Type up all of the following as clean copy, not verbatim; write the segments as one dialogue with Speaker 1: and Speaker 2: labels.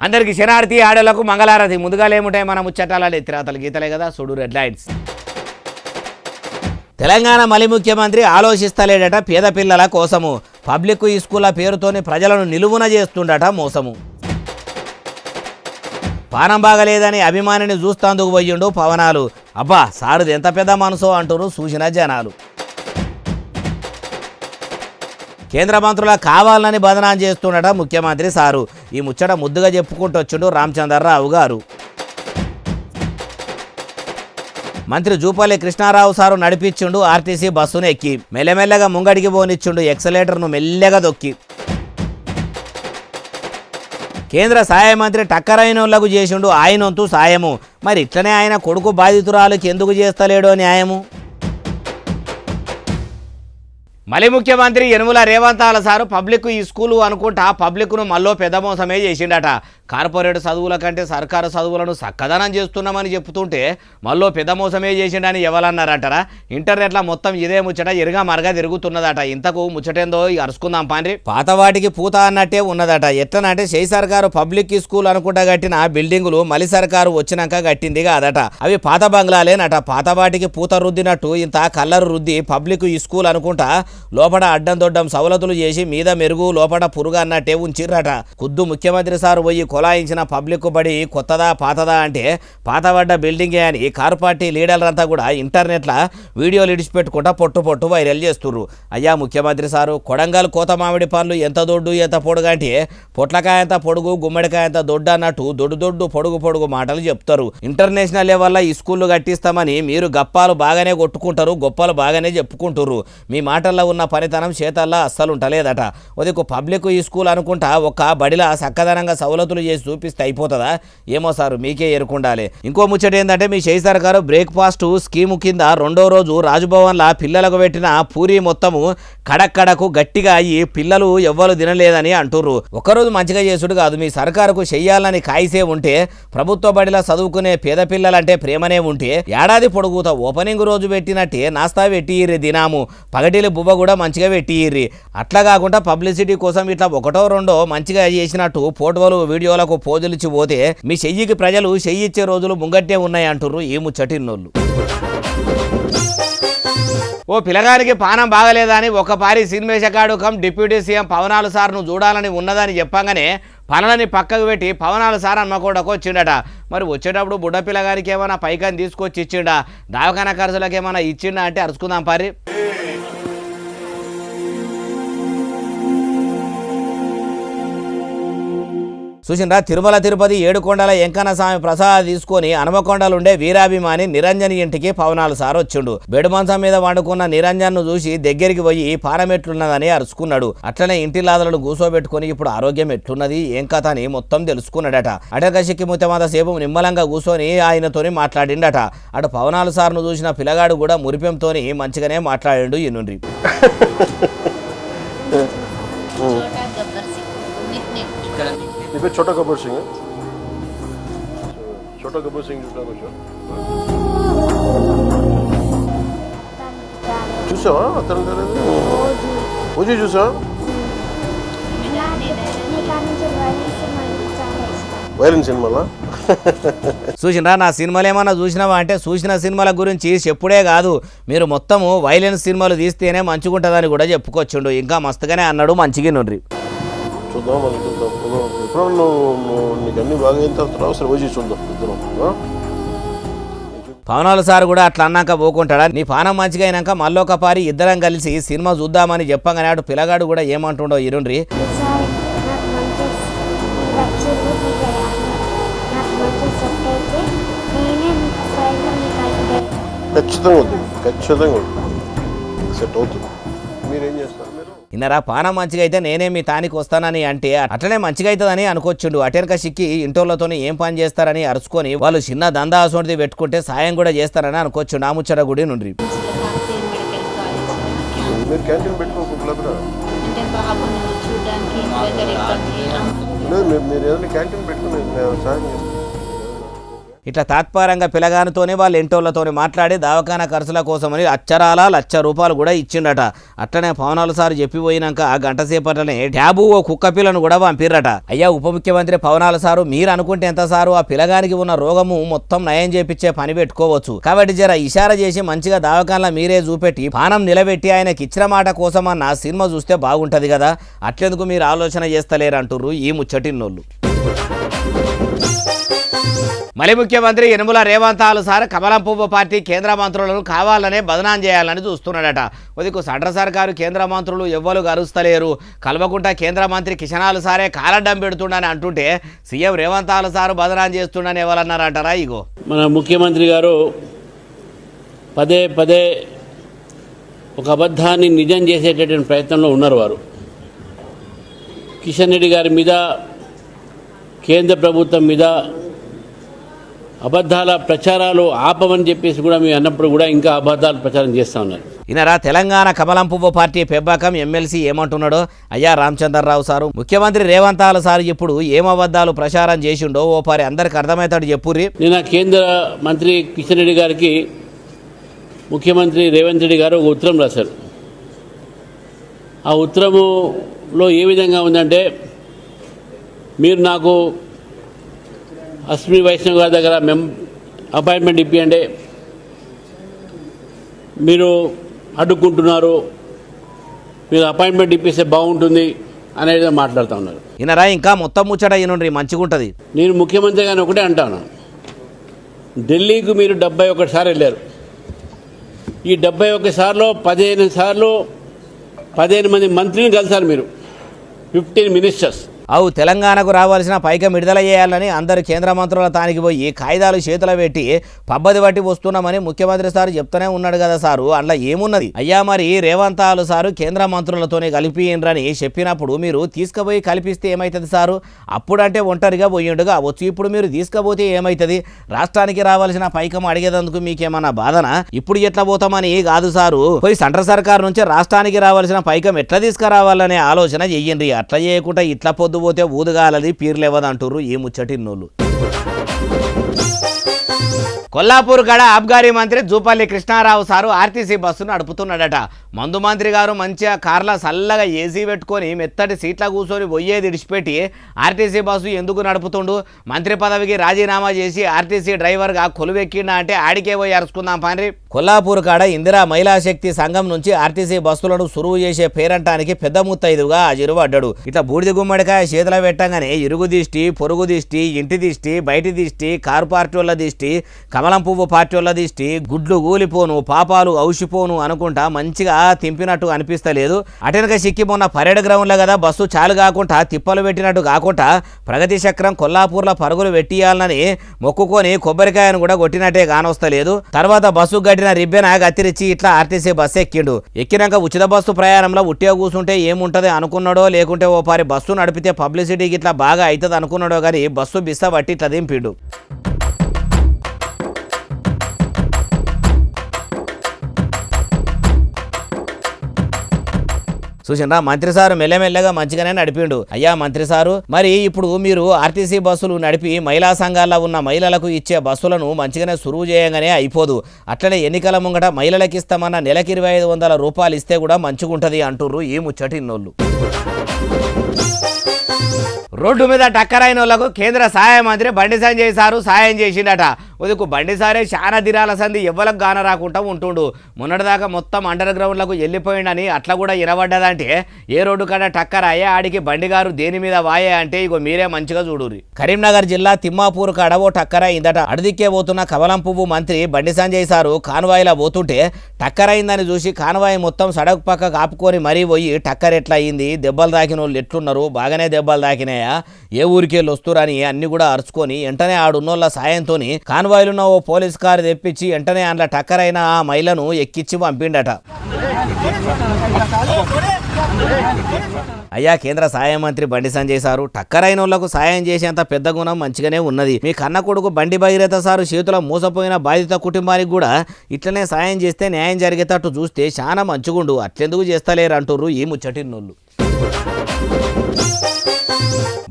Speaker 1: అందరికి శనార్థి ఆడలకు మంగళారతి ముందుగాలు ఏముంటాయి మన ముచ్చటాలని తిరాతలు గీతలే కదా చూడు రెడ్ లైన్స్. తెలంగాణ మలి ముఖ్యమంత్రి ఆలోచిస్తలేడట పేద పిల్లల కోసము. పబ్లిక్ స్కూళ్ళ పేరుతోని ప్రజలను నిలువున చేస్తుండట మోసము. పానం బాగలేదని అభిమానిని చూస్తాందుకు పోయిండు పవనాలు. అబ్బా సారుది ఎంత పెద్ద మనసో అంటారు చూసిన జనాలు. కేంద్ర మంత్రుల కావాలని బదనాం చేస్తుండట ముఖ్యమంత్రి సారు. ఈ ముచ్చట ముద్దుగా చెప్పుకుంటూ వచ్చిండు రామచంద్రరావు గారు. మంత్రి జూపల్లి కృష్ణారావు సారు నడిపించిండు ఆర్టీసీ బస్సును ఎక్కి. మెల్లమెల్లగా ముంగడికి పోనిచ్చిండు ఎక్సలేటర్ను మెల్లగా దొక్కి. కేంద్ర సహాయ మంత్రి టక్కరైనోళ్లకు చేసిండు ఆయనొంతు సాయము. మరి ఇట్లనే ఆయన కొడుకు బాధితురాలకు ఎందుకు చేస్తలేడో న్యాయము. మళ్ళీ ముఖ్యమంత్రి యనుమల రేవంతాల సారు పబ్లిక్ ఈ స్కూలు అనుకుంటా పబ్లిక్ను మళ్ళీ పెద్ద మోసమే చేసిండట. కార్పొరేట్ చదువుల కంటే సర్కారు చదువులను చక్కదనం చేస్తున్నామని చెప్తుంటే మళ్ళీ పెద్ద మోసమే చేసిండని ఎవరన్నారంటారా? ఇంటర్నెట్లో మొత్తం ఇదే ముచ్చట ఎరుగా మరగా తిరుగుతున్నదట. ఇంతకు ముచ్చటేందో అరుచుకుందాం పాండ్రి. పాత వాటికి పూత అన్నట్టే ఉన్నదట. ఎట్లనంటే శై సర్కారు పబ్లిక్ స్కూల్ అనుకుంటా కట్టిన బిల్డింగులు మలి సర్కారు వచ్చినాక కట్టింది కాదట. అవి పాత బంగ్లాలేనట. పాత వాటికి పూత రుద్దినట్టు ఇంత కల్లరు రుద్ది పబ్లిక్ స్కూల్ అనుకుంటా లోపల అడ్డం దొడ్డం సవలతులు చేసి మీద మెరుగు లోపల పురుగు అన్నట్టే ఉంచిర్రట. ఖుద్దు ముఖ్యమంత్రి సారు పోయి కొలాయించిన పబ్లిక్ బడి కొత్తదా పాతదా అంటే పాతబడ్డ బిల్డింగే అని కార్పార్టీ లీడర్లంతా కూడా ఇంటర్నెట్లో వీడియోలు ఇడిచిపెట్టుకుంటా పొట్టు వైరల్ చేస్తుర్రు. అయ్యా ముఖ్యమంత్రి సారు, కొడంగల్ కోత మామిడి పండ్లు ఎంత దొడ్డు ఎంత పొడుగు అంటే పొట్లకాయ ఎంత పొడుగు గుమ్మడికాయ ఎంత దొడ్డు అన్నట్టు దొడ్డు పొడుగు మాటలు చెప్తారు. ఇంటర్నేషనల్ లెవెల్లో ఈ స్కూళ్ళు కట్టిస్తామని మీరు గప్పాలు బాగానే కొట్టుకుంటారు, గొప్పలు బాగానే చెప్పుకుంటారు. మీ మాటల్లో ఉన్న పనితనం చేతల్లా అస్సలు ఉంటలేదట. ఉదయకు పబ్లిక్ ఈ స్కూల్ అనుకుంటా ఒక్క బడిలా చక్కదనంగా సవలతులు చేసి చూపిస్తే అయిపోతుందా? ఏమో సారు మీకే ఎరుకుండాలి. ఇంకో ముచ్చట ఏంటంటే మీ శై సర్కారు బ్రేక్ఫాస్ట్ స్కీము కింద రెండో రోజు రాజ్భవన్లా పిల్లలకు పెట్టిన పూరి మొత్తము కడక్కడకు గట్టిగా అయ్యి పిల్లలు ఎవ్వరు తినలేదని అంటుర్రు. ఒకరోజు మంచిగా చేసుడు కాదు, మీ సర్కారుకు చెయ్యాలని కాయిసే ఉంటే ప్రభుత్వ బడిలా చదువుకునే పేద పిల్లలంటే ప్రేమనే ఉంటే ఏడాది పొడుగుతా ఓపెనింగ్ రోజు పెట్టినట్టే నాస్తా పెట్టిర్రి దినాము పగటిలు బువ్వ కూడా మంచిగా పెట్టిర్రి. అట్లా కాకుండా పబ్లిసిటీ కోసం ఇట్లా ఒకటో రెండో మంచిగా చేసినట్టు ఫోటోలు వీడియోలకు పోజులిచ్చి పోతే మీ చెయ్యికి ప్రజలు చెయ్యిచ్చే రోజులు ముంగట్టే ఉన్నాయి అంటుర్రు ఈ ముచ్చటిన్నోళ్ళు. ఓ పిల్లగానికి పానం బాగలేదని ఒక పారి సినిమేషకాడు కమ్ డిప్యూటీ సీఎం పవనాలు సార్ను చూడాలని ఉన్నదని చెప్పగానే పనులని పక్కకు పెట్టి పవనాలు సార్ హన్మకొండకు వచ్చిండట. మరి వచ్చేటప్పుడు బుడ్డ పిల్లగానికి ఏమైనా పైకాన్ని తీసుకొచ్చి ఇచ్చిండా, దవాఖానా ఖర్చులకు ఏమైనా ఇచ్చిండా అంటే అరుచుకుందాం పారి. చూసిండ్రా, తిరుమల తిరుపతి ఏడుకొండల ఎంకన్న స్వామి ప్రసాదం తీసుకొని హనుమకొండలుండే వీరాభిమాని నిరంజన్ ఇంటికి పవనాలు సార్ వచ్చిండు. బెడుమంచం మీద వండుకున్న నిరంజన్ ను చూసి దగ్గరికి పోయి పానమెట్లున్నదని అరుచుకున్నాడు. అట్లనే ఇంటి లాదలను కూసోబెట్టుకుని ఇప్పుడు ఆరోగ్యం ఎట్లున్నది ఏం కథ అని మొత్తం తెలుసుకున్నాడట. అటకసిక్కి ముత్తమంత సేపు నిమ్మలంగా కూర్చొని ఆయనతోని మాట్లాడిండట. అటు పవనాలు సార్ను చూసిన పిల్లగాడు కూడా మురిపెంతోని మంచిగానే మాట్లాడిండు. ఈ నుండి
Speaker 2: छोटा गब्बर सिंह है, छोटा गब्बर सिंह చూసావా? అతను పూజ చూసా? వైలెన్స్ సినిమాలా
Speaker 1: చూసినరా? నా సినిమాలు ఏమన్నా చూసినావా అంటే చూసిన సినిమాల గురించి చెప్పుడే కాదు, మీరు మొత్తము వైలెన్స్ సినిమాలు తీస్తేనే మంచిగుంటుందని కూడా చెప్పుకొచ్చిండు. ఇంకా మస్తుగానే అన్నాడు. మంచిగా నుండి
Speaker 2: చూద్దాం, మళ్ళీ చూద్దాం. ఎప్పుడో నీకు అన్ని బాగా అయిన తర్వాత అవసరం వచ్చి చూద్దాం ఇద్దరం.
Speaker 1: పవనాలు సార్ కూడా అట్లా అన్నాక పోకుంటాడా? నీ పానం మంచిగా అయినాక మళ్ళొక పారి ఇద్దరం కలిసి సినిమా చూద్దామని చెప్పగానే అటు పిల్లగాడు కూడా ఏమంటుండో ఇరుండ్రి.
Speaker 2: ఖచ్చితంగా సెట్ అవుతుంది. మీరేం చేస్తారు?
Speaker 1: ఇన్నరా, పానం మంచిగా అయితే నేనే మీ తానికి వస్తానని అంటే అట్లనే మంచిగా అవుతుందని అనుకోవచ్చుండు. అటెనక సిక్కి ఇంటోళ్ళతో ఏం పని చేస్తారని అరుచుకొని వాళ్ళు చిన్న దందా అసోంటిది పెట్టుకుంటే సాయం కూడా చేస్తారని అనుకోవచ్చుండు. ఆ ముచ్చట గుడి నుండి
Speaker 2: మీరు ఏదైనా క్యాంటీన్ పెట్టుకుని సాయం చేస్తారు.
Speaker 1: ఇట్లా తాత్పరంగా పిలగానితోనే వాళ్ళ ఇంటోళ్లతోని మాట్లాడి దవాఖానా ఖర్చుల కోసమని అచ్చరాల ₹1,00,000 కూడా ఇచ్చిండట. అట్లనే పవనాలు సార్ చెప్పిపోయినాక గంట సేపట్లనే ట్యాబు ఓ కుక్క పిల్లను కూడా పంపిర్రట. అయ్యా ఉప ముఖ్యమంత్రి పవనాలు సారు, మీరు అనుకుంటే ఎంత సారు, ఆ పిల్లగానికి ఉన్న రోగము మొత్తం నయం చేపించే పని పెట్టుకోవచ్చు. కాబట్టి జర ఇషారా చేసి మంచిగా దవాఖానలో మీరే చూపెట్టి పానం నిలబెట్టి ఆయనకి ఇచ్చిన మాట కోసమన్న సినిమా చూస్తే బాగుంటది కదా. అట్లెందుకు మీరు ఆలోచన చేస్తలేరంటుర్రు ఈ ముచ్చటిన్నోళ్ళు. మళ్ళీ ముఖ్యమంత్రి యనుమల రేవంత్ సార్ కమలం పువ్వు పార్టీ కేంద్ర మంత్రులను కావాలనే బదనాం చేయాలని చూస్తున్నాడట. ఉదికు సెంట్ర సర్కారు కేంద్ర మంత్రులు ఎవ్వరు గరుస్తలేరు, కల్వకుంట కేంద్ర మంత్రి కిషనాలు సారే కాలడ్డం పెడుతుండని అంటుంటే సీఎం రేవంత్ సారు బదనాం చేస్తుండని ఎవరన్నారంటారా? ఇగో
Speaker 3: మన ముఖ్యమంత్రి గారు పదే పదే ఒక అబద్ధాన్ని నిజం చేసేటటువంటి ప్రయత్నంలో ఉన్నారు. వారు కిషన్ రెడ్డి గారి మీద, కేంద్ర ప్రభుత్వం మీద అబద్ధాల ప్రచారాలు ఆపమని చెప్పేసి కూడా మేము అన్నప్పుడు కూడా ఇంకా అబద్ధాలు ప్రచారం చేస్తూ ఉన్నారు.
Speaker 1: ఈయనరా తెలంగాణ కమలం పువ్వు పార్టీ పెబ్బాకం ఎమ్మెల్సీ ఏమంటున్నాడో అయ్యా రామచంద్రరావు సారు, ముఖ్యమంత్రి రేవంత్ సారు ఇప్పుడు ఏం అబద్ధాలు ప్రచారం చేసిండో ఓ పారి అందరికి అర్థమవుతాడు చెప్పుర్రి.
Speaker 3: నిన్న కేంద్ర మంత్రి కిషన్ రెడ్డి గారికి ముఖ్యమంత్రి రేవంత్ రెడ్డి గారు ఒక ఉత్తరం రాశారు. ఆ ఉత్తరములో ఏ విధంగా ఉందంటే, మీరు నాకు అశ్విని వైష్ణవ్ గారి దగ్గర అపాయింట్మెంట్ ఇప్పియండి, మీరు అడ్డుకుంటున్నారు, మీరు అపాయింట్మెంట్ ఇప్పిస్తే బాగుంటుంది అనేది మాట్లాడుతూ ఉన్నారు.
Speaker 1: ఈయనరా ఇంకా మొత్తం ముచ్చట ఈయనుండ్రి మంచిగుంటది.
Speaker 3: నేను ముఖ్యమంత్రి గారిని ఒకటే అంటాను, ఢిల్లీకి మీరు 71 సార్లు వెళ్ళారు. ఈ 71 సార్లు 15 సార్లు 15 మంది మంత్రిని కలిసారు మీరు, 15 మినిస్టర్స్.
Speaker 1: అవు తెలంగాణకు రావాల్సిన పైకం విడుదల చేయాలని అందరు కేంద్ర మంత్రుల తానికి పోయి కాయిదాలు చేతులు పెట్టి పబ్బది బట్టి వస్తున్నామని ముఖ్యమంత్రి సారు చెప్తూనే ఉన్నాడు కదా సారు. అందులో ఏమున్నది అయ్యా? మరి రేవంత్ సారు కేంద్ర మంత్రులతోనే కలిపియండ్రని చెప్పినప్పుడు మీరు తీసుకుపోయి కలిపిస్తే ఏమవుతుంది సారు? అప్పుడంటే ఒంటరిగా పోయిండుగా వచ్చు, ఇప్పుడు మీరు తీసుకుపోతే ఏమవుతుంది? రాష్ట్రానికి రావాల్సిన పైకం అడిగేందుకు మీకేమన్నా బాధనా? ఇప్పుడు ఎట్లా పోతామని కాదు సారు, పోయి సెంట్రల్ సర్కారు నుంచి రాష్ట్రానికి రావాల్సిన పైకం ఎట్లా తీసుకురావాలనే ఆలోచన చెయ్యండి. అట్లా చేయకుండా ఇట్లా పొద్దు పోతే ఊదుగాలది పీర్లేవదంటారు ఈ ముచ్చటిన్నోళ్ళు. కొల్లాపూర్ గడ ఆబ్గారీ మంత్రి జూపల్లి కృష్ణారావు సారు ఆర్టీసీ బస్సును నడుపుతున్నాడట. మందు మంత్రి గారు మంచిగా కార్ల చల్లగా ఏసీ పెట్టుకొని మెత్తటి సీట్ల కూర్చొని పోయేది ఇడిచిపెట్టి ఆర్టీసీ బస్సు ఎందుకు నడుపుతుండు? మంత్రి పదవికి రాజీనామా చేసి ఆర్టీసీ డ్రైవర్గా కొలువెక్కిండా అంటే ఆడికే పోయి అరుచుకుందాం పండ్రి. కొల్లాపూర్ కాడ ఇందిరా మహిళా శక్తి సంఘం నుంచి ఆర్టీసీ బస్సులను సురువు చేసే పేరంటానికి పెద్ద ముత్తైదుగా హాజరుపడ్డాడు. ఇట్లా బూడిద గుమ్మడికాయ చేతుల పెట్టగానే ఇరుగు దిష్టి, పొరుగు దిష్టి, ఇంటి దిష్టి, బయటి దిష్టి, కారు పార్టీ వాళ్ళ దిష్టి, కమలం పువ్వు పార్టీ వాళ్ళ దిష్టి, గుడ్లు గూలిపోను, పాపాలు ఔషిపోను అనుకుంటా మంచిగా తింపినట్టు అనిపిస్తలేదు. అటెనక సిక్కి మొన్న పరేడ్ గ్రౌండ్లో కదా బస్సు చాలు కాకుండా తిప్పలు పెట్టినట్టు కాకుండా ప్రగతి చక్రం కొల్లాపూర్లో పరుగులు పెట్టియాలని మొక్కుకొని కొబ్బరికాయను కూడా కొట్టినట్టే కానొస్తలేదు. తర్వాత బస్సు గట్టిన రిబ్బెన గత్తిరిచ్చి ఇట్లా ఆర్టీసీ బస్సు ఎక్కిండు. ఎక్కినాక ఉచిత బస్సు ప్రయాణంలో ఉట్టిగా కూర్చుంటే ఏముంటది అనుకున్నాడో, లేకుంటే ఓ పారి బస్సు నడిపితే పబ్లిసిటీకి ఇట్లా బాగా అవుతుంది అనుకున్నాడో కానీ బస్సు బిస్స బట్టి ఇట్లా దింపిండు. చూసిండ్రా మంత్రి సారు మెల్లమెల్లగా మంచిగానే నడిపిండు. అయ్యా మంత్రి సారు, మరి ఇప్పుడు మీరు ఆర్టీసీ బస్సులు నడిపి మహిళా సంఘాల్లో ఉన్న మహిళలకు ఇచ్చే బస్సులను మంచిగానే సురువు చేయగానే అయిపోదు. అట్లనే ఎన్నికల ముంగట మహిళలకు ఇస్తామన్న నెలకి 2500 రూపాయలు ఇస్తే కూడా మంచిగుంటది అంటుర్రు ఈ ముచ్చటిన్నోళ్ళు. రోడ్డు మీద టక్కరైన వాళ్ళకు కేంద్ర సహాయ మంత్రి బండి సంజయ్ సారు సాయం చేసిండట. ఉదుకు బండి సారే చాలా దినాల సంది ఎవ్వలకు గాన రాకుండా ఉంటుండు. మొన్నటిదాకా మొత్తం అండర్ గ్రౌండ్లకు వెళ్ళిపోయిండని అట్లా కూడా ఇనబడ్డదంటే ఏ రోడ్డు కన్నా టక్కర్ అయ్యే ఆడికి బండి గారు దేని మీద వాయే అంటే ఇగో మీరే మంచిగా చూడుర్రి. కరీంనగర్ జిల్లా తిమ్మాపూర్ కాడ ఓ టక్కర్ అయిందట. అడిదిక్కే పోతున్న కమలం పువ్వు మంత్రి బండి సంజయ్ సారు కాన్వాయిలా పోతుంటే టక్కర్ అయిందని చూసి కాన్వాయి మొత్తం సడక్ పక్క కాపుకొని మరీ పోయి టక్కర్ ఎట్లా అయింది, దెబ్బలు తాకిన వాళ్ళు ఎట్లున్నారు, బాగానే దెబ్బలు తాకినాయా, ఏ ఊరికెళ్ళి వస్తురని అన్ని కూడా అరుచుకొని వెంటనే ఆడున్నోళ్ళ సాయంతో కాన్వాయిలున్న ఓ పోలీస్ కారు తెప్పించి వెంటనే అందులో టక్కరైన ఆ మహిళను ఎక్కించి పంపిండట. అయ్యా కేంద్ర సహాయ మంత్రి బండి సంజయ్ సారు, టక్కరైన వాళ్లకు సాయం చేసేంత పెద్ద గుణం మంచిగానే ఉన్నది. మీ కన్న కొడుకు బండి భగీరథ సారు చేతుల మోసపోయిన బాధిత కుటుంబానికి కూడా ఇట్లనే సాయం చేస్తే న్యాయం జరిగేటట్టు చూస్తే చాలా మంచిగుండు, అట్లెందుకు చేస్తలేరు అంటుర్రు ఈ ముచ్చటిన్నోళ్ళు.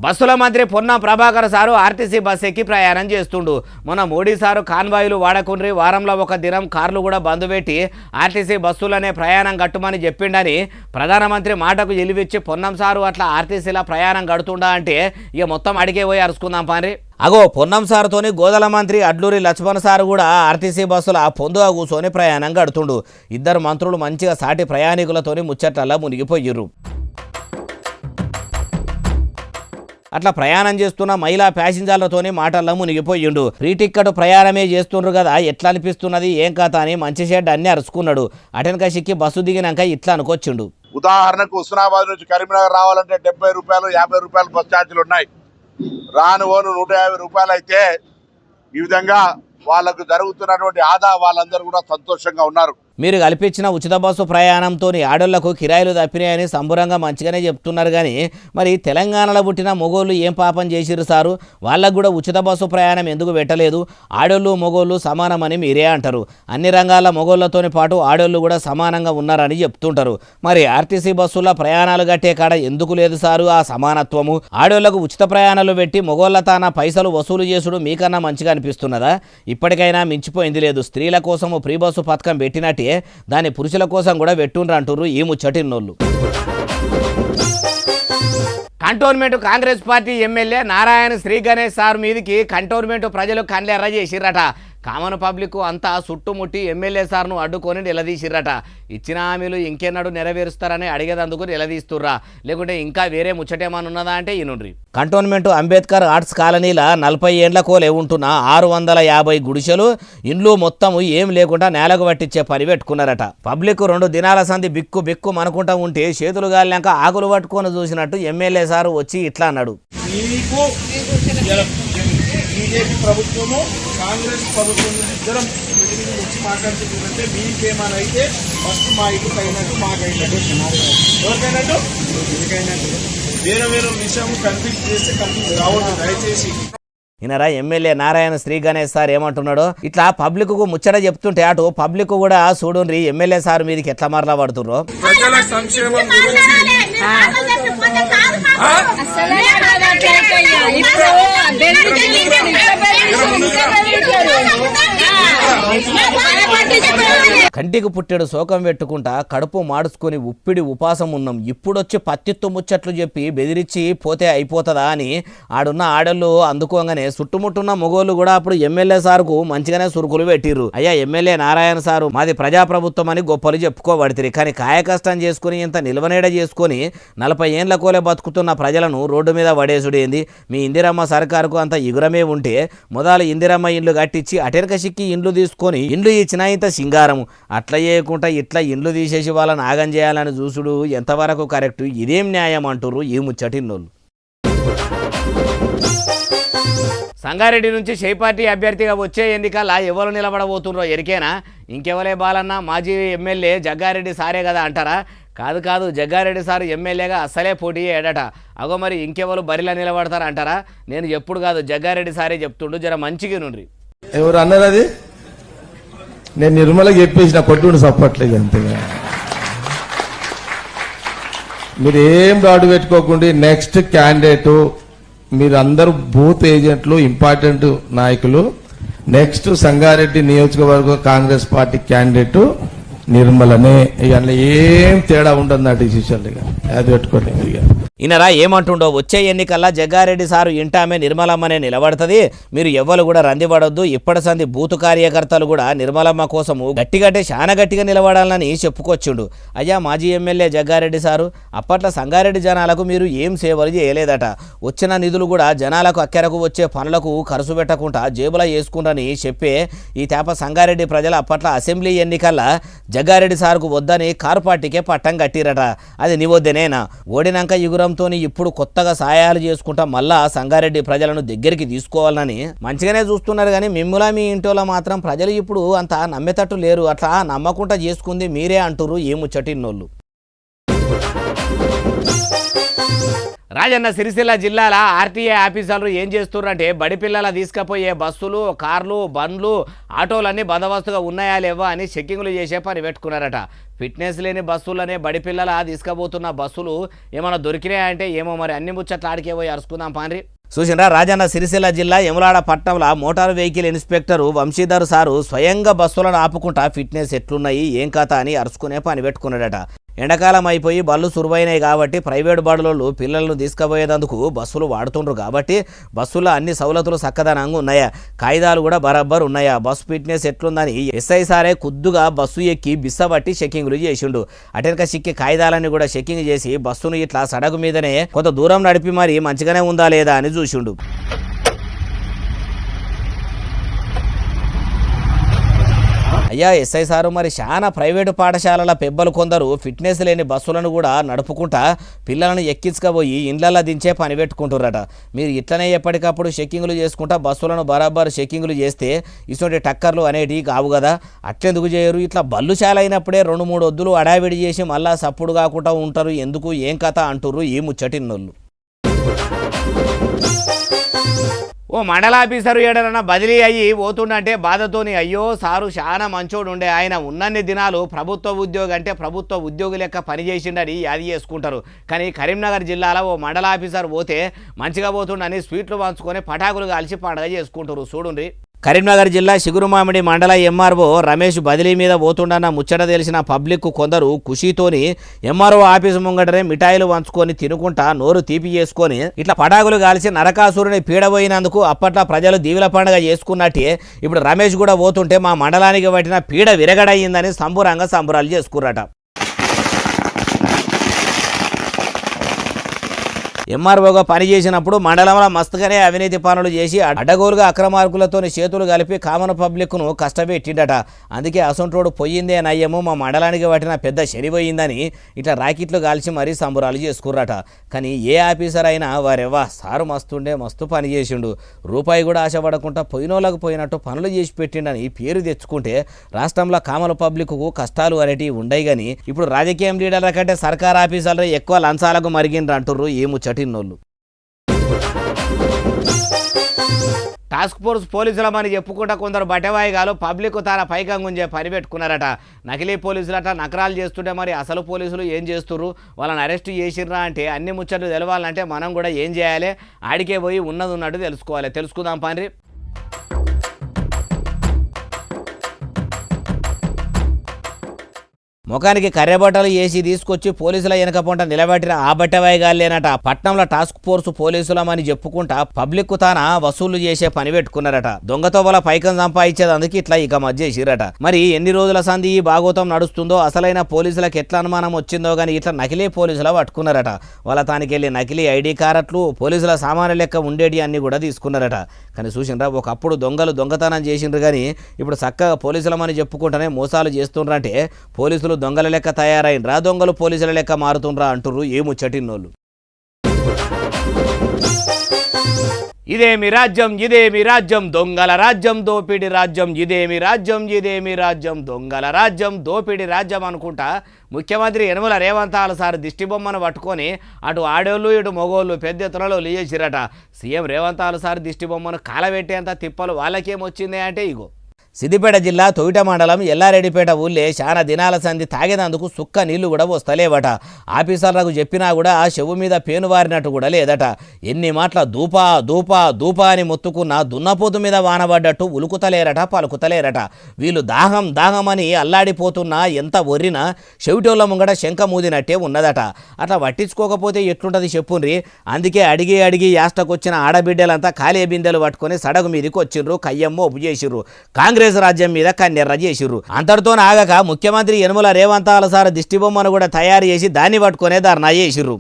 Speaker 1: బస్సుల మంత్రి Ponnam Prabhakar sir RTC bus ఎక్కి ప్రయాణం చేస్తుండు. మొన్న మోడీ సారు కాన్వాయులు వాడకుండ్రి, వారంలో ఒక దినం కార్లు కూడా బంద్ పెట్టి ఆర్టీసీ బస్సులనే ప్రయాణం గట్టుమని చెప్పిండని ప్రధానమంత్రి మాటకు ఎలివిచ్చి పొన్నం సారు అట్లా ఆర్టీసీలో ప్రయాణం గడుతుండా అంటే ఇక మొత్తం అడిగే పోయి అరుచుకుందాం పారి. అగో పొన్నం సారుతోని గోదల మంత్రి అడ్లూరి లక్ష్మణ్ సారు కూడా ఆర్టీసీ బస్సుల పొందుగా కూర్చొని ప్రయాణం గడుతుండు. ఇద్దరు మంత్రులు మంచిగా సాటి ప్రయాణికులతోని ముచ్చట్లలా మునిగిపోయిర్రు. అట్లా ప్రయాణం చేస్తున్న మహిళా ప్యాసింజర్లతోని మాటల్లో మునిగిపోయిండు. ఫ్రీ టికెట్ ప్రయాణమే చేస్తుండ్రు కదా, ఎట్లా అనిపిస్తున్నది ఏం కథ అని మంచి షెడ్ అన్ని అరుచుకున్నాడు. అటెనక సిక్కి బస్సు దిగినాక ఇట్లా అనుకొచ్చిండు.
Speaker 4: ఉదాహరణకు హుస్నాబాద్ నుంచి కరీంనగర్ రావాలంటే 70 రూపాయలు 50 రూపాయలు బస్ ఛార్జీలు ఉన్నాయి. రాను ఓను 150 రూపాయలు అయితే ఈ విధంగా వాళ్ళకు జరుగుతున్నటువంటి ఆదా వాళ్ళందరూ కూడా సంతోషంగా ఉన్నారు.
Speaker 1: మీరు కల్పించిన ఉచిత బస్సు ప్రయాణంతో ఆడోళ్లకు కిరాయిలు తప్పినాయని సంబరంగా మంచిగానే చెప్తున్నారు. కానీ మరి తెలంగాణలో పుట్టిన మొగోళ్ళు ఏం పాపం చేసిరు సారు? వాళ్ళకు కూడా ఉచిత బస్సు ప్రయాణం ఎందుకు పెట్టలేదు? ఆడోళ్ళు మొగోళ్ళు సమానమని మీరే అంటారు. అన్ని రంగాల మొగోళ్లతోని పాటు ఆడోళ్ళు కూడా సమానంగా ఉన్నారని చెప్తుంటారు. మరి ఆర్టీసీ బస్సుల్లో ప్రయాణాలు కట్టే కాడ ఎందుకు లేదు సారు ఆ సమానత్వము? ఆడోళ్లకు ఉచిత ప్రయాణాలు పెట్టి మొగోళ్ళ తాన పైసలు వసూలు చేసుడు మీకన్నా మంచిగా అనిపిస్తున్నదా? ఇప్పటికైనా మించిపోయింది లేదు. స్త్రీల కోసము ఫ్రీ బస్సు పథకం పెట్టినట్టే దాని పురుషుల కోసం కూడా పెట్టుండ్రు అంటుర్రు ఈ ముచ్చటిన్నోళ్ళు. Cantonment Congress party MLA Narayana Sri Ganesh sir మీదికి కంటోన్మెంట్ ప్రజలు కండ్లెర్ర చేసిర్రట. కామన్ పబ్లిక్ అంతా చుట్టుముట్టి ఎమ్మెల్యే సార్ను అడ్డుకొని నిలదీసిర్రట. ఇచ్చిన హామీలు ఇంకెన్నడూ నెరవేరుస్తారని అడిగేదందుకు నిలదీస్తుర్రా, లేకుంటే ఇంకా వేరే ముచ్చటేమని ఉన్నదా అంటే ఈనుండ్రి. కంటోన్మెంట్ అంబేద్కర్ ఆర్ట్స్ కాలనీల 40 ఏండ్ల కోలే ఉంటున్న 650 గుడిసెలు ఇండ్లు మొత్తం ఏం లేకుండా నేలకు పట్టించే పని పెట్టుకున్నారట. పబ్లిక్ 2 దినాల సంది బిక్కు బిక్కు అనుకుంటా ఉంటే చేతులు గాలినాక ఆకులు పట్టుకొని చూసినట్టు ఎమ్మెల్యే సారు వచ్చి ఇట్లా అన్నాడు.
Speaker 5: బీజేపీ ప్రభుత్వము కాంగ్రెస్ ప్రభుత్వం నుంచి ఇద్దరం మీటింగ్ వచ్చి మాట్లాడుతుందంటే మీకేమైనా అయితే ఫస్ట్ మా ఇల్లు అయినట్టు మాకైనట్టు ఎవరికైనట్టు మీకైనట్టు వేరే వేరే విషయం కన్ఫ్యూజ్ చేస్తే కన్ఫ్యూజ్ రావద్దు దయచేసి.
Speaker 1: ఈయనరా ఎమ్మెల్యే నారాయణ శ్రీ గణేష్ సార్ ఏమంటున్నాడో, ఇట్లా పబ్లిక్ కు ముచ్చట చెప్తుంటే అటు పబ్లిక్ కూడా చూడుండ్రి ఎమ్మెల్యే సార్ మీదకి ఎట్లా మరలా పడుతుర్రో.
Speaker 5: ప్రజల సంక్షేమం గురించి
Speaker 1: కంటికి పుట్టెడు శోకం పెట్టుకుంటా కడుపు మాడుచుకొని ఉప్పిడి ఉపాసం ఉన్నాం. ఇప్పుడొచ్చి పత్తిత్తు ముచ్చట్లు చెప్పి బెదిరించి పోతే అయిపోతుందా అని ఆడున్న ఆడళ్ళు అందుకోగానే చుట్టుముట్టున్న మొగోళ్ళు కూడా అప్పుడు ఎమ్మెల్యే సార్కు మంచిగానే సురుకులు పెట్టిర్రు. అయ్యా ఎమ్మెల్యే నారాయణ సారు మాది ప్రజాప్రభుత్వం అని గొప్పలు చెప్పుకోబడితే, కానీ కాయకష్టం చేసుకుని ఇంత నిల్వనేడ చేసుకుని 40 ఏండ్ల కోలే బతుకుతున్న ప్రజలను రోడ్డు మీద పడేసుడేంది? మీ ఇందిరమ్మ సర్కారుకు అంత ఇగురమే ఉంటే మొదలు ఇందిరమ్మ ఇండ్లు కట్టించి అటెనక సిక్కి ఇండ్లు తీసుకొని ఇండ్లు ఇచ్చినా ఇంత సింగారము. అట్లా చేయకుండా ఇట్లా ఇండ్లు తీసేసి వాళ్ళని ఆగం చేయాలని చూసుడు ఎంతవరకు కరెక్టు? ఇదేం న్యాయం అంటుర్రు ఈ ముచ్చటిన్నోళ్ళు. సంగారెడ్డి నుంచి షై పార్టీ అభ్యర్థిగా వచ్చే ఎన్నికల్లో ఎవరు నిలబడబోతుండ్రో ఎరికేనా? ఇంకెవలే బాలన్న మాజీ ఎమ్మెల్యే జగ్గారెడ్డి సారే కదా అంటారా? కాదు జగ్గారెడ్డి సార్ ఎమ్మెల్యేగా అస్సలే పోటీ చేయడట. అగో మరి ఇంకెవరు బరిలో నిలబడతారు అంటారా? నేను ఎప్పుడు కాదు జగ్గారెడ్డి సారే చెప్తుండు, జర మంచిగా నుండ్రి.
Speaker 6: ఎవరు అన్నారు అది? నేను నిర్మలకి చెప్పేసిన కొట్టుడు సప్పట్లేదు అంతేగా. మీరు ఏం డాడు పెట్టుకోకుండా నెక్స్ట్ క్యాండిడేటు మీరు అందరూ బూత్ ఏజెంట్లు ఇంపార్టెంట్ నాయకులు. నెక్స్ట్ సంగారెడ్డి నియోజకవర్గ కాంగ్రెస్ పార్టీ క్యాండిడేటు నిర్మలనే. ఇక ఏం తేడా ఉండదు నా డిసిషన్. ఇక అది పెట్టుకోండి. ఇక
Speaker 1: ఈయనరా ఏమంటుండో, వచ్చే ఎన్నికల్లా జగ్గారెడ్డి సారు ఇంటామే నిర్మలమ్మనే నిలబడుతుంది, మీరు ఎవ్వరు కూడా రందిపడొద్దు. ఇప్పటి సంది బూతు కార్యకర్తలు కూడా నిర్మలమ్మ కోసము గట్టిగట్టే చాలా గట్టిగా నిలబడాలని చెప్పుకొచ్చిండు. అయ్యా మాజీ ఎమ్మెల్యే జగ్గారెడ్డి సారు, అప్పట్లో సంగారెడ్డి జనాలకు మీరు ఏం సేవలు చేయలేదట. వచ్చిన నిధులు కూడా జనాలకు అక్కెరకు వచ్చే పనులకు ఖర్చు పెట్టకుండా జేబులో వేసుకుంటారని చెప్పే ఈ తేప సంగారెడ్డి ప్రజలు అప్పట్లో అసెంబ్లీ ఎన్నికల్లా జగ్గారెడ్డి సార్కు వద్దని కారు పార్టీకే పట్టం కట్టిరట. అది నీ వద్దనేనా? ఓడినాక యుగురంతో ఇప్పుడు కొత్తగా సాయాలు చేసుకుంటా మళ్ళా సంగారెడ్డి ప్రజలను దగ్గరికి తీసుకోవాలని మంచిగానే చూస్తున్నారు. కానీ మిమ్ములా మీ ఇంటోలో మాత్రం ప్రజలు ఇప్పుడు అంత నమ్మేటట్టు లేరు. అట్లా నమ్మకుండా చేసుకుంది మీరే అంటురు ఈ ముచ్చటిన్నోళ్ళు. రాజన్న సిరిసిల్ల జిల్లాల ఆర్టీఏ ఆఫీసర్లు ఏం చేస్తున్నారంటే బడి పిల్లల తీసుకుపోయే బస్సులు, కార్లు, బండ్లు, ఆటోలన్నీ బందోబస్తుగా ఉన్నాయా లేవా అని చెక్కింగ్లు చేసే పని పెట్టుకున్నారట. ఫిట్నెస్ లేని బస్సులనే బడి పిల్లల తీసుకుపోతున్న బస్సులు ఏమైనా దొరికినాయంటే ఏమో మరి అన్ని ముచ్చట్లు ఆడికే పోయి అరుచుకుందాం పాండ్రి. చూసినరా రాజన్న సిరిసిల్ల జిల్లా యములాడ పట్టణంలో motor vehicle inspector Vamshidhar sir స్వయంగా బస్సులను ఆపుకుంటా ఫిట్నెస్ ఎట్లున్నాయి ఏం కథ అని అరుచుకునే పని పెట్టుకున్నాడట. ఎండాకాలం అయిపోయి బళ్ళు సురువైనాయి కాబట్టి ప్రైవేటు బడులలో పిల్లలను తీసుకుపోయేందుకు బస్సులు వాడుతుండ్రు కాబట్టి బస్సుల్లో అన్ని సౌలతులు చక్కదనంగా ఉన్నాయా, కాయిదాలు కూడా బరాబర్ ఉన్నాయా, బస్సు ఫిట్నెస్ ఎట్లుందని ఎస్ఐ సారే కుద్దుగా బస్సు ఎక్కి బిස්සబట్టి చెక్కింగ్లు చేసిండు. అటెనక సిక్కి కాయిదాలన్నీ కూడా చెక్కింగ్ చేసి బస్సును ఇట్లా సడకు మీదనే కొంత దూరం నడిపి మరి మంచిగానే ఉందా లేదా అని చూసిండు. అయ్యా ఎస్ఐ సారు, మరి చాలా ప్రైవేటు పాఠశాలల పెబ్బలు కొందరు ఫిట్నెస్ లేని బస్సులను కూడా నడుపుకుంటా పిల్లలను ఎక్కించుకపోయి ఇండ్లల్లో దించే పని పెట్టుకుంటున్నారట. మీరు ఇట్లనే ఎప్పటికప్పుడు చెక్కింగ్లు చేసుకుంటా బస్సులను బరాబర్ చెక్కింగ్లు చేస్తే ఇటువంటి టక్కర్లు అనేటివి కావు కదా, అట్లెందుకు చేయరు? ఇట్లా బళ్ళు చాలైనప్పుడే 2-3 వద్దులు అడావిడి చేసి మళ్ళా సప్పుడు కాకుండా ఉంటారు, ఎందుకు ఏం కథ అంటుర్రు ఈ ముచ్చటిన్నోళ్ళు. ఓ మండలాఫీసరు ఏడనన్నా బదిలీ అయ్యి పోతుండంటే బాధతోని అయ్యో సారు చాలా మంచోడు ఉండే, ఆయన ఉన్నన్ని దినాలు ప్రభుత్వ ఉద్యోగి అంటే ప్రభుత్వ ఉద్యోగి లెక్క పనిచేసిండని యాది చేసుకుంటారు. కానీ కరీంనగర్ జిల్లాలో ఓ మండలాఫీసర్ పోతే మంచిగా పోతుండని స్వీట్లు పంచుకొని పటాకులు కాల్చి పండుగ చేసుకుంటారు. చూడండి. కరీంనగర్ జిల్లా సిగురుమామిడి మండల ఎంఆర్ఓ రమేష్ బదిలీ మీద పోతుండన్న ముచ్చట తెలిసిన పబ్లిక్ కొందరు ఖుషీతోని ఎంఆర్ఓ ఆఫీసు ముంగటనే మిఠాయిలు వంచుకొని తినుకుంటా నోరు తీపి చేసుకొని ఇట్లా పటాకులు కాల్చి నరకాసురుని పీడబోయినందుకు అప్పట్లో ప్రజలు దీవుల పండుగ చేసుకున్నట్టే ఇప్పుడు రమేష్ కూడా పోతుంటే మా మండలానికి పట్టిన పీడ విరగడయ్యిందని సంబరాలు చేసుకుర్రట. ఎంఆర్ఓగా పనిచేసినప్పుడు మండలంలో మస్తుగానే అవినీతి పనులు చేసి అడ్డగోలుగా అక్రమార్కులతో చేతులు కలిపి కామన్ పబ్లిక్ను కష్టపెట్టిండట. అందుకే అసొంటోడు పోయిందే నయ్యము, మా మండలానికి పట్టిన పెద్ద శనిపోయిందని ఇట్లా రాకెట్లు కాల్చి మరీ సంబరాలు చేసుకుర్రట. కానీ ఏ ఆఫీసర్ అయినా వారెవ్వా సారు మస్తుండే మస్తు పని చేసిండు, రూపాయి కూడా ఆశపడకుండా పోయినోళ్ళకు పోయినట్టు పనులు చేసి పెట్టిండని పేరు తెచ్చుకుంటే రాష్ట్రంలో కామన్ పబ్లిక్కు కష్టాలు అనేటివి ఉండయి. కానీ ఇప్పుడు రాజకీయం లీడర్ల కంటే సర్కార్ ఆఫీసర్లు ఎక్కువ లంచాలకు మరిగిండ్రు అంటుర్రు ఈ ముచ్చటిన్నోళ్ళు. టాస్క్ ఫోర్స్ పోలీసులమని చెప్పుకుంటా కొందరు బట్టవాయిగాలు పబ్లిక్ తన పైకంగుంజే పని పెట్టుకున్నారట. నకిలీ పోలీసులట నకరాలు చేస్తుంటే మరి అసలు పోలీసులు ఏం చేస్తుర్రు, వాళ్ళని అరెస్ట్ చేసిర్రా అంటే అన్ని ముచ్చట్లు తెలవాలంటే మనం కూడా ఏం చేయాలి, ఆడికే పోయి ఉన్నది ఉన్నట్టు తెలుసుకోవాలి. తెలుసుకుందాం పాండ్రి. ముఖానికి కర్రెబట్టలు వేసి తీసుకొచ్చి పోలీసుల వెనక పొంట నిలబెట్టిన ఆ బట్టవాయిగాలేనట పట్నంలో టాస్క్ ఫోర్స్ పోలీసులమని చెప్పుకుంటా పబ్లిక్ తాన వసూలు చేసే పని పెట్టుకున్నారట. దొంగతో వాళ్ళ పైకం సంపాదించేందుకు ఇట్లా ఇక మధ్య చేసిరట. మరి ఎన్ని రోజుల సంధి ఈ భాగవతం నడుస్తుందో, అసలైన పోలీసులకు ఎట్లా అనుమానం వచ్చిందో కానీ ఇట్లా నకిలీ పోలీసుల పట్టుకున్నారట. వాళ్ళ తానికెళ్ళి నకిలీ ఐడి కార్డులు, పోలీసుల సామాన్య లెక్క ఉండేటి అన్ని కూడా తీసుకున్నారట. కానీ చూసిండ్రా, ఒకప్పుడు దొంగలు దొంగతనం చేసిండ్రు కానీ ఇప్పుడు చక్కగా పోలీసులమని చెప్పుకుంటూనే మోసాలు చేస్తుండ్రంటే పోలీసులు దొంగల లెక్క తయారైనరా, దొంగలు పోలీసుల లెక్క మారుతుండ్రా అంటుర్రు ఏ ముచ్చటిన్నోళ్ళు. ఇదేమి రాజ్యం ఇదేమి రాజ్యం, దొంగల రాజ్యం దోపిడి రాజ్యం, ఇదేమి రాజ్యం ఇదేమి రాజ్యం, దొంగల రాజ్యం దోపిడి రాజ్యం అనుకుంటా ముఖ్యమంత్రి యనమల రేవంత్ సార్ దిష్టిబొమ్మను పట్టుకొని అటు ఆడోళ్ళు ఇటు మొగోళ్ళు పెద్ద ఎత్తునలో లేచిరట. సీఎం రేవంత్ సార్ దిష్టిబొమ్మను కాలబెట్టేంత తిప్పలు వాళ్ళకేమొచ్చిందే అంటే ఇగో. సిద్దిపేట జిల్లా తొయిట మండలం ఎల్లారెడ్డిపేట ఊళ్ళే చాలా దినాల సంధి తాగేందుకు సుక్క నీళ్లు కూడా వస్తలేవట. ఆఫీసర్లకు చెప్పినా కూడా ఆ చెవు మీద పేను వారినట్టు కూడా లేదట. ఎన్ని మాటల దూపా దూపా దూపా అని మొత్తుకున్న దున్నపోతు మీద వానబడ్డట్టు ఉలుకుతలేరట, పలుకుతలేరట. వీళ్ళు దాహం దాహమని అల్లాడిపోతున్నా ఎంత ఒర్రినా చెవిటోళ్ళ ముంగట శంఖ మూదినట్టే ఉన్నదట. అట్లా పట్టించుకోకపోతే ఎట్లుంటుంది చెప్పుండ్రి. అందుకే అడిగి అడిగి యాస్టకొచ్చిన ఆడబిడ్డలంతా ఖాళీ బిందెలు పట్టుకొని సడగు మీదకి వచ్చిండ్రు, కయ్యమ్మ ఒప్పు చేసిర్రు, కాంగ్రెస్ రాజ్యం మీద కన్నెర్ర చేసిర్రు. అంతటితో ఆగక ముఖ్యమంత్రి యనమల రేవంత్ సార్ దిష్టిబొమ్మను కూడా తయారు చేసి దాన్ని పట్టుకునే ధర్నా చేసిర్రు.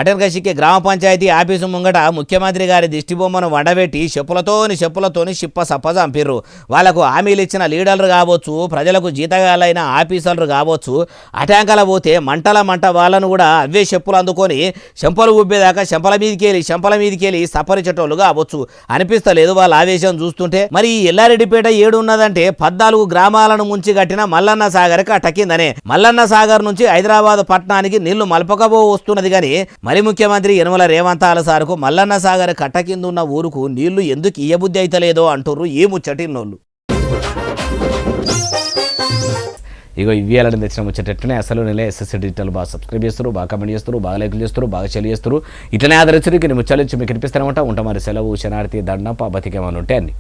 Speaker 1: అటెన్కసిక్కే గ్రామ పంచాయతీ ఆఫీసు ముంగట ముఖ్యమంత్రి గారి దిష్టిబొమ్మను వండబెట్టి చెప్పులతోని చిప్ప సప్ప చంపిర్రు. వాళ్లకు హామీలు ఇచ్చిన లీడర్లు కావచ్చు, ప్రజలకు జీతగాలైన ఆఫీసర్లు కావచ్చు, అటాంకల పోతే మంట వాళ్ళను కూడా అవే చెప్పులు అందుకొని చెంపలు ఉబ్బేదాకా చెంపల మీదకెళ్ళి సపరిచేటోళ్ళు కావచ్చు. అనిపిస్తలేదు వాళ్ళ ఆవేశం చూస్తుంటే. మరి ఈ ఎల్లారెడ్డిపేట ఏడున్నదంటే 14 గ్రామాలను ముంచి కట్టిన మల్లన్న సాగర్ కట్టకిందనే. మల్లన్న సాగర్ నుంచి హైదరాబాద్ పట్టణానికి నీళ్లు మలపకబో వస్తున్నది కానీ మరి ముఖ్యమంత్రి యనమల రేవంతాల సార్కు మల్లన్న సాగర్ కట్ట కింద ఉన్న ఊరుకు నీళ్లు ఎందుకు ఇయ్యబుద్ధి అయితలేదో అంటుర్రు ఈ ముచ్చటినోళ్ళు. ఇగో ఇవ్వాలని తెచ్చిన ముచ్చటనే అసలు నెల ఎస్ఎస్సీ డిజిటల్ బాగా సబ్స్క్రైబ్ చేస్తారు, బాగా కమెంట్ చేస్తారు, బాగా లైక్లు చేస్తారు, బాగా షేర్ చేస్తారు. ఇట్లనే ఆదరించరు. ఇక ముచ్చాలు మీకు కనిపిస్తూనే ఉంటా మరి సెలవు శనార్థి దండం బతికేమని ఉంటే అన్ని.